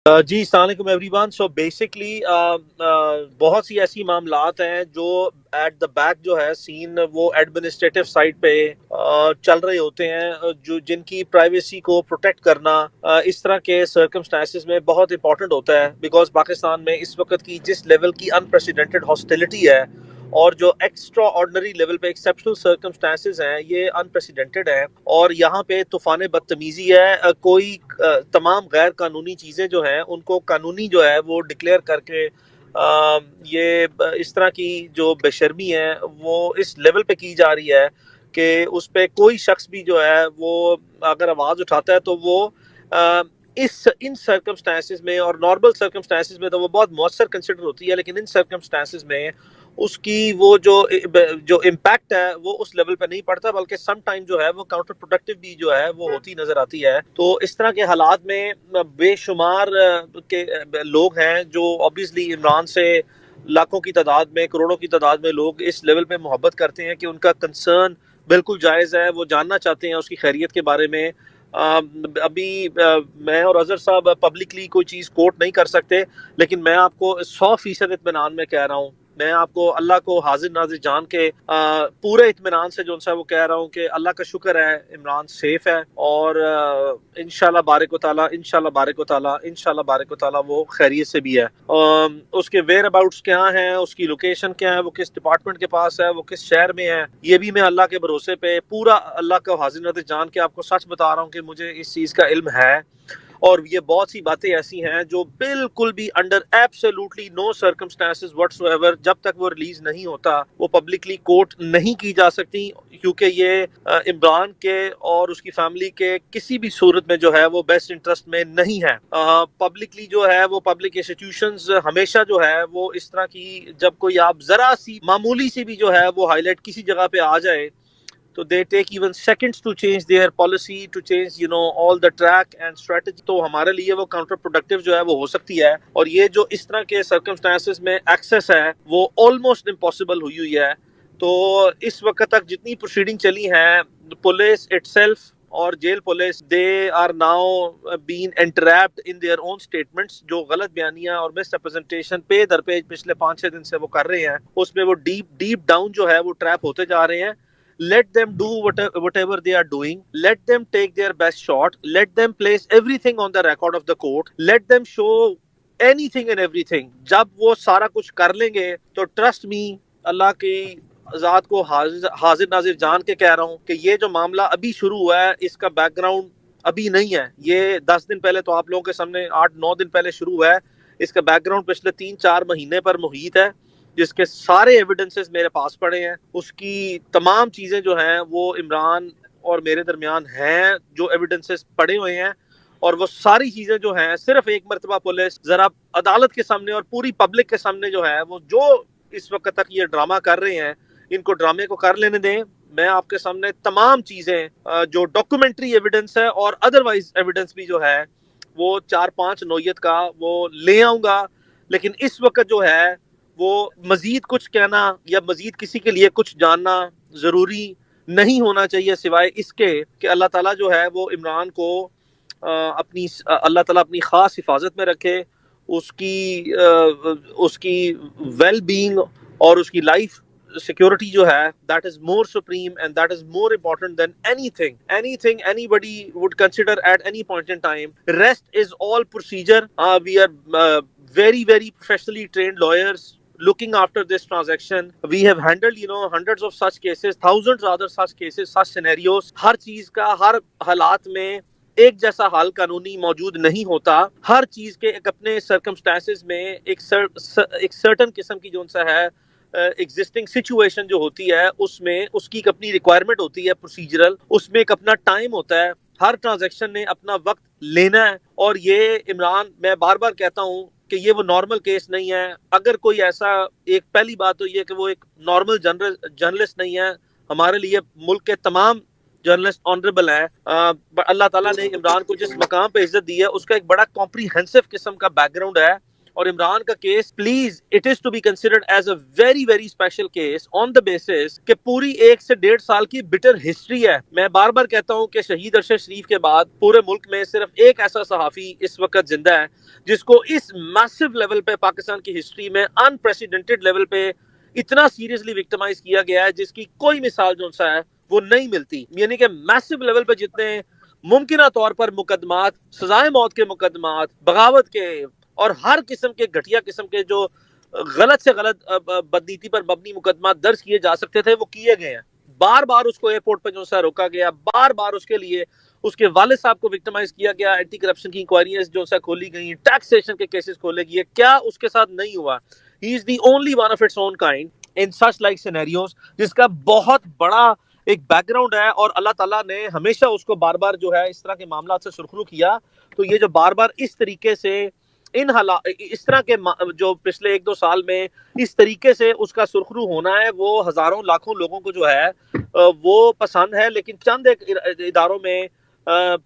جی السلام علیکم every one. So basically بہت سی ایسی معاملات ہیں جو ایٹ دا بیک جو ہے سین وہ ایڈمنسٹریٹو سائٹ پہ چل رہے ہوتے ہیں، جو جن کی پرائیویسی کو پروٹیکٹ کرنا اس طرح کے سرکمسٹانسز میں بہت امپورٹنٹ ہوتا ہے، بیکاز پاکستان میں اس وقت کی جس لیول کی انپریسیڈنٹڈ ہاسٹیلٹی ہے اور جو ایکسٹرا آرڈنری لیول پہ ایکسیپشنل سرکمسٹانسز ہیں یہ انپریسیڈنٹڈ ہیں، اور یہاں پہ طوفان بدتمیزی ہے. کوئی تمام غیر قانونی چیزیں جو ہیں ان کو قانونی جو ہے وہ ڈکلیئر کر کے یہ اس طرح کی جو بے شرمی ہے وہ اس لیول پہ کی جا رہی ہے کہ اس پہ کوئی شخص بھی جو ہے وہ اگر آواز اٹھاتا ہے تو وہ ان سرکمسٹانسز میں، اور نارمل سرکمسٹانسز میں تو وہ بہت مؤثر کنسیڈر ہوتی ہے، لیکن ان سرکمسٹانسز میں اس کی وہ جو امپیکٹ ہے وہ اس لیول پہ نہیں پڑتا، بلکہ سم ٹائم جو ہے وہ کاؤنٹر پروڈکٹیو بھی جو ہے وہ ہوتی نظر آتی ہے. تو اس طرح کے حالات میں بے شمار کے لوگ ہیں جو obviously عمران سے لاکھوں کی تعداد میں، کروڑوں کی تعداد میں لوگ اس لیول پہ محبت کرتے ہیں کہ ان کا کنسرن بالکل جائز ہے، وہ جاننا چاہتے ہیں اس کی خیریت کے بارے میں. ابھی میں اور اظہر صاحب پبلکلی کوئی چیز کوٹ نہیں کر سکتے، لیکن میں آپ کو 100% اطمینان میں کہہ رہا ہوں، میں آپ کو اللہ کو حاضر ناظر جان کے پورے اطمینان سے جو ان سے وہ کہہ رہا ہوں کہ اللہ کا شکر ہے عمران سیف ہے، اور انشاءاللہ بارک و تعالیٰ، انشاءاللہ بارک و تعالیٰ، انشاءاللہ بارک و تعالیٰ وہ خیریت سے بھی ہے. اس کے ویئر اباؤٹس کیا ہیں، اس کی لوکیشن کیا ہے، وہ کس ڈپارٹمنٹ کے پاس ہے، وہ کس شہر میں ہے، یہ بھی میں اللہ کے بھروسے پہ پورا اللہ کا حاضر ناظر جان کے آپ کو سچ بتا رہا ہوں کہ مجھے اس چیز کا علم ہے. اور یہ بہت سی باتیں ایسی ہیں جو بالکل بھی انڈر ایبسولوٹلی نو سرکمسٹانسز وٹس ایور جب تک وہ ریلیز نہیں ہوتا وہ پبلکلی کوٹ نہیں کی جا سکتی، کیونکہ یہ عمران کے اور اس کی فیملی کے کسی بھی صورت میں جو ہے وہ بیسٹ انٹرسٹ میں نہیں ہے. پبلکلی جو ہے وہ پبلک انسٹیٹیوشنز ہمیشہ جو ہے وہ اس طرح کی جب کوئی آپ ذرا سی معمولی سی بھی جو ہے وہ ہائی لائٹ کسی جگہ پہ آ جائے تو they take even seconds to change their policy, to change all the track and strategy. تو ہمارے لیے وہ کاؤنٹر پروڈکٹیو جو ہے وہ ہو سکتی ہے، اور یہ جو اس طرح کے سرکمسٹانسز میں ایکسیس ہے وہ آلموسٹ امپاسبل ہوئی ہے. تو اس وقت تک جتنی پروسیڈنگ چلی ہیں، پولیس اٹ سیلف اور jail police they are now been entrapped in their own statements, جو غلط بیانیاں اور مس ریپرزنٹیشن پہ در پہ پچھلے 5-6 دن سے وہ کر رہے ہیں، اس میں وہ ڈیپ ڈاؤن جو ہے وہ ٹریپ ہوتے جا رہے ہیں. Let them do whatever they are doing. Let them take their best shot. Let them place everything on the record of the court. Let them show anything and everything. جب وہ سارا کچھ کر لیں گے تو ٹرسٹ می، اللہ کی ذات کو حاضر ناظر جان کے کہہ رہا ہوں کہ یہ جو معاملہ ابھی شروع ہوا ہے اس کا بیک گراؤنڈ ابھی نہیں ہے. یہ 10 دن پہلے تو آپ لوگوں کے سامنے 8-9 دن پہلے شروع ہوا ہے. اس کا بیک گراؤنڈ پچھلے 3-4 مہینے پر محیط ہے، جس کے سارے ایویڈنسز میرے پاس پڑے ہیں. اس کی تمام چیزیں جو ہیں وہ عمران اور میرے درمیان ہیں، جو ایویڈنسز پڑے ہوئے ہیں، اور وہ ساری چیزیں جو ہیں صرف ایک مرتبہ پولیس ذرا عدالت کے سامنے اور پوری پبلک کے سامنے جو ہے وہ جو اس وقت تک یہ ڈرامہ کر رہے ہیں ان کو ڈرامے کو کر لینے دیں. میں آپ کے سامنے تمام چیزیں جو ڈاکومنٹری ایویڈنس ہے اور ادروائز ایویڈنس بھی جو ہے وہ 4-5 نوعیت کا وہ لے آؤں گا. لیکن اس وقت جو ہے وہ مزید کچھ کہنا یا مزید کسی کے لیے کچھ جاننا ضروری نہیں ہونا چاہیے، سوائے اس کے کہ اللہ تعالیٰ جو ہے وہ عمران کو اللہ تعالیٰ اپنی خاص حفاظت میں رکھے، اس کی ویل بینگ اور اس کی لائف سیکورٹی جو ہے that is more supreme and that is more important than anything anybody would consider at any point in time. Rest is all procedure. We are very professionally trained lawyers looking after this transaction. We have handled hundreds of such cases, thousands other such cases, such scenarios. ہر چیز کا ہر حالات میں ایک جیسا حال قانونی موجود نہیں ہوتا. ہر چیز کے ایک اپنے سرکمسٹانسز میں ایک سرٹن قسم کی جو ان سے ہے ایگزسٹنگ سچویشن جو ہوتی ہے اس میں اس کی ایک اپنی ریکوائرمنٹ ہوتی ہے پروسیجرل، اس میں ایک اپنا ٹائم ہوتا ہے. ہر ٹرانزیکشن نے اپنا وقت لینا ہے، اور یہ عمران میں بار بار کہتا ہوں کہ یہ وہ نارمل کیس نہیں ہے. اگر کوئی ایسا، ایک پہلی بات تو یہ کہ وہ ایک نارمل جرنلسٹ نہیں ہے. ہمارے لیے ملک کے تمام جرنلسٹ آنریبل ہیں. اللہ تعالیٰ نے عمران کو جس مقام پہ عزت دی ہے اس کا ایک بڑا کمپریہنسو قسم کا بیک گراؤنڈ ہے. اور عمران کا case please it is to be considered as a very very special case on the basis کہ پوری 1 سے 1.5 سال کی بٹر ہسٹری ہے. میں بار بار کہتا ہوں کہ شہید ارشد شریف کے بعد پورے ملک میں صرف ایک ایسا صحافی اس وقت زندہ ہے جس کو اس میسو لیول پہ پاکستان کی ہسٹری میں انپریسیڈنٹڈ لیول پہ اتنا سیریسلی وکٹمائز کیا گیا ہے جس کی کوئی مثال جو سا ہے وہ نہیں ملتی. یعنی کہ میسو لیول پہ جتنے ممکنہ طور پر مقدمات، سزائے موت کے مقدمات، بغاوت کے اور ہر قسم کے گھٹیا قسم کے جو غلط سے غلط بدنیتی پر مبنی مقدمات درج کیے جا سکتے تھے وہ کیے گئے ہیں. بار بار اس کو ایئرپورٹ پہ جو سا روکا گیا، بار بار اس کے لیے اس کے والد صاحب کو وکٹمائز کیا گیا، اینٹی کرپشن کی انکوائریز جو سا کھولی گئی، ٹیکسیشن کے کیسز کھولے گئے. کیا اس کے ساتھ نہیں ہوا؟ He is the only one of its own kind in such like scenarios, جس کا بہت بڑا ایک بیک گراؤنڈ ہے، اور اللہ تعالیٰ نے ہمیشہ اس کو بار بار جو ہے اس طرح کے معاملات سے سرخرو کیا. تو یہ جو بار بار اس طریقے سے اس طرح کے جو پچھلے 1-2 سال میں اس طریقے سے اس کا سرخرو ہونا ہے، وہ ہزاروں لاکھوں لوگوں کو جو ہے وہ پسند ہے. لیکن چند ایک اداروں میں،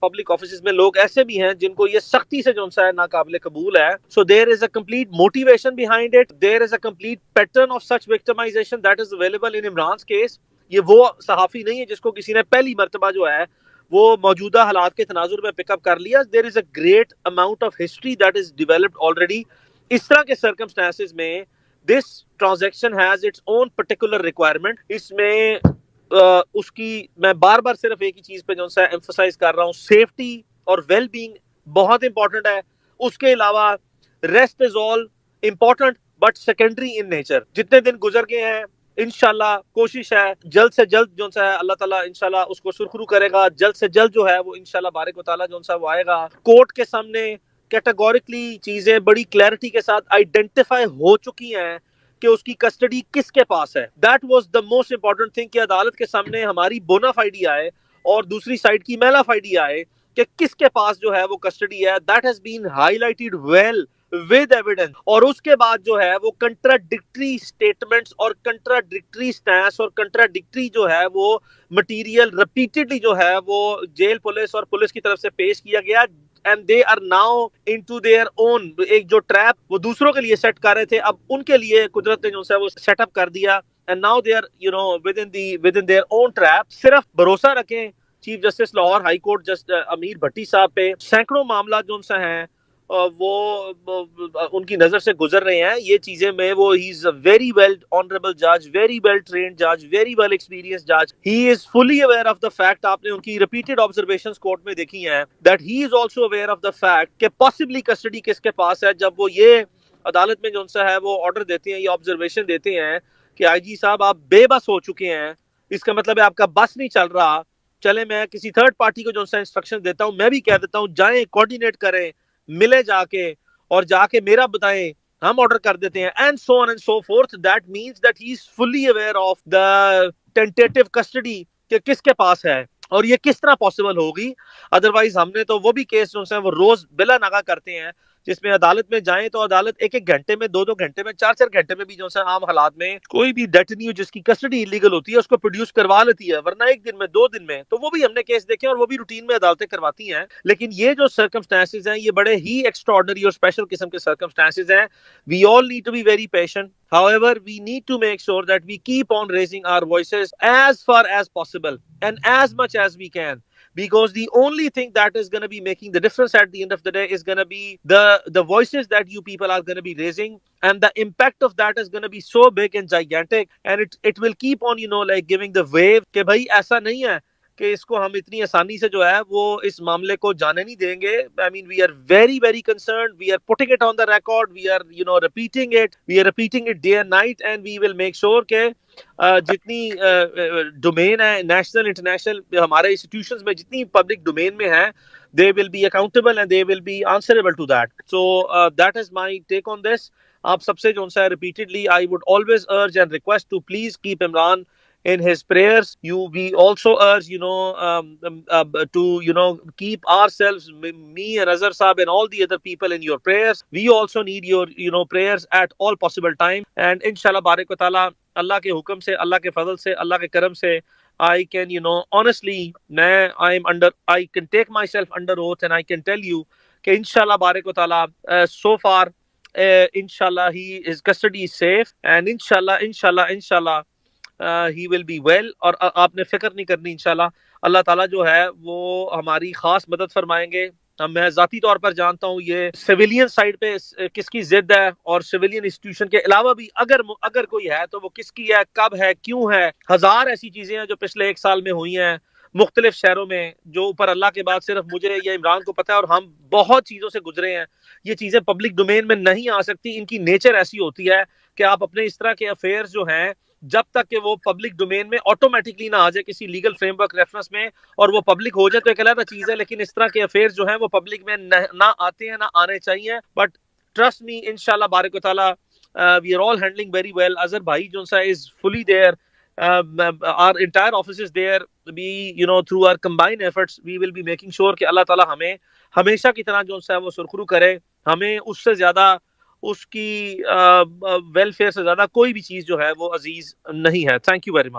پبلک آفیسز میں لوگ ایسے بھی ہیں جن کو یہ سختی سے جو ہے ناقابل قبول ہے. So there is a complete motivation behind it, there is a complete pattern of such victimization that is available in عمران's کیس. یہ وہ صحافی نہیں ہے جس کو کسی نے پہلی مرتبہ جو ہے وہ موجودہ حالات کے تناظر میں پک اپ کر لیا. There is a great amount of history that is developed already. اس طرح کے سرکمسٹانسز میں this transaction has its own particular requirement. اس میں اس کی میں بار بار صرف ایک ہی چیز پہ جو ہے ایمفسائز کر رہا ہوں، سیفٹی اور ویل بینگ بہت امپورٹنٹ ہے. اس کے علاوہ rest is all important but secondary in nature. جتنے دن گزر گئے ہیں انشاءاللہ کوشش ہے جلد سے جلد جو ہے اللہ تعالیٰ انشاءاللہ اس کو سرخرو کرے گا. جلد سے جلد جو ہے وہ انشاءاللہ بارک و تعالیٰ جو ہے وہ آئے گا کورٹ کے سامنے. کیٹیگورکلی چیزیں بڑی کلیئرٹی کے ساتھ آئیڈینٹیفائی ہو چکی ہیں کہ اس کی کسٹڈی کس کے پاس ہے. That was the most important thing کہ عدالت کے سامنے ہماری بونا فائڈی آئے اور دوسری سائڈ کی میلا فائڈی آئے کہ کس کے پاس جو ہے وہ کسٹڈی ہے. That has been highlighted well with evidence. اور اس کے بعد جو ہے وہ کنٹراڈکٹری سٹیٹمنٹس اور کنٹراڈکٹری سٹینس اور کنٹراڈکٹری جو ہے وہ مٹیریل ریپیٹڈلی جو ہے وہ جیل پولیس اور پولیس کی طرف سے پیش کیا گیا. And they are now into their own, ایک جو ٹریپ وہ دوسروں کے لیے سیٹ کر رہے تھے اب ان کے لیے قدرت نے جو ہے وہ سیٹ اپ کر دیا. And now they are within their own trap. صرف بھروسہ رکھیں chief justice Lahore high court جسٹ امیر بھٹی صاحب پہ. سینکڑوں معاملات جو ان سے ہیں وہ ان کی نظر سے گزر رہے ہیں. یہ چیزیں میں وہ ہی از اے ویری ویل آنریبل جج، ویری ویل ٹرینڈ جج، ویری ویل ایکسپیرینس جج. ہی is fully aware of the fact. آپ نے ان کی ریپیٹڈ آبزرویشنز کورٹ میں دیکھی ہیں that he is also aware of the fact کہ پاسبلی کسٹڈی کس کے پاس ہے. جب وہ یہ عدالت میں جو ان سے ہے وہ آرڈر دیتے ہیں، یہ آبزرویشن دیتے ہیں کہ آئی جی صاحب آپ بے بس ہو چکے ہیں، اس کا مطلب ہے آپ کا بس نہیں چل رہا، چلے میں کسی تھرڈ پارٹی کو جو ہے انسٹرکشن دیتا ہوں، میں بھی کہہ دیتا ہوں جائیں کوارڈینیٹ کریں، ملے جا کے اور جا کے میرا بتائیں، ہم آرڈر کر دیتے ہیں and so on and so forth. That means that he is fully aware of the tentative custody کہ کس کے پاس ہے. اور یہ کس طرح پاسبل ہوگی؟ ادروائز ہم نے تو وہ بھی کیس جو ہیں وہ روز بلا ناغہ کرتے ہیں جس میں عدالت میں جائیں تو عدالت 1-1 گھنٹے میں، 2-2 گھنٹے میں، 4-4 گھنٹے میں بھی جو ہے عام حالات میں کوئی بھی ڈیٹنی جس کی کسٹڈی انلیگل ہوتی ہے اس کو پروڈیوس کروا لیتی ہے، ورنہ 1 دن میں 2 دن میں. تو وہ بھی ہم نے کیس دیکھے اور وہ بھی روٹین میں عدالتیں کرواتی ہیں. لیکن یہ جو سرکمسٹانسز ہیں یہ بڑے ہی ایکسٹراڈنری اور اسپیشل قسم کے سرکمسٹانسز ہیں. We all need to be very patient. However, we need to make sure that we keep on raising our voices as far as possible and as much as we can. Because the only thing that is going to be making the difference at the end of the day is going to be the voices that you people are going to be raising, and the impact of that is going to be so big and gigantic, and it will keep on like giving the wave کہ بھائی ایسا نہیں ہے کہ اس کو ہم اتنی آسانی سے جو ہے وہ اس معاملے کو جانے نہیں دیں گے. I mean, we are very, very concerned. We are putting it on the record. We are, repeating it. We are repeating it day and night, and we will make sure کہ جتنی ڈومین ہے national international ہمارے institutions میں جتنی public domain میں ہیں they will be accountable and they will be answerable to that. So that is my take on this. آپ سب سے جو ہے repeatedly I would always urge and request to please keep Imran in his prayers. We also urge to keep ourselves, me and Azhar Saab and all the other people in your prayers. We also need your prayers at all possible time, and inshallah barak wa taala اللہ کے حکم سے، اللہ کے فضل سے، اللہ کے کرم سے I can honestly I can take myself under oath and I can tell you کہ انشاءاللہ بارک و تعالی so far inshallah his custody is safe, and inshallah he will be well. اور آپ نے فکر نہیں کرنی انشاءاللہ. اللہ تعالیٰ جو ہے وہ ہماری خاص مدد فرمائیں گے. میں ذاتی طور پر جانتا ہوں یہ سویلین سائڈ پہ کس کی ضد ہے، اور سویلین انسٹیٹیوشن کے علاوہ بھی اگر کوئی ہے تو وہ کس کی ہے، کب ہے، کیوں ہے. ہزار ایسی چیزیں ہیں جو پچھلے ایک سال میں ہوئی ہیں مختلف شہروں میں، جو اوپر اللہ کے بعد صرف مجھے یا عمران کو پتہ ہے، اور ہم بہت چیزوں سے گزرے ہیں. یہ چیزیں پبلک ڈومین میں نہیں آ سکتی. ان کی نیچر ایسی ہوتی ہے کہ آپ اپنے اس طرح کے افیئرز جو ہیں، جب تک کہ وہ پبلک ڈومین میں آٹومیٹکلی نہ آ جائے کسی لیگل فریم ورک ریفرنس میں، اور وہ پبلک ہو جائے تو ایک علیحدہ چیز ہے. لیکن اس طرح کے افیئرز جو ہیں وہ پبلک میں نہ آتے ہیں، نہ آنے چاہیے. بٹ ٹرسٹ می انشاءاللہ بارک و تعالی we are all handling very well. Azhar بھائی جو سا is fully there. our entire office is there. We through our combined efforts we will be making sure کہ اللہ تعالی ہمیں ہمیشہ کی طرح جو ہے وہ سرخرو کرے. ہمیں اس سے زیادہ، اس کی ویلفیئر سے زیادہ کوئی بھی چیز جو ہے وہ عزیز نہیں ہے. Thank you very much.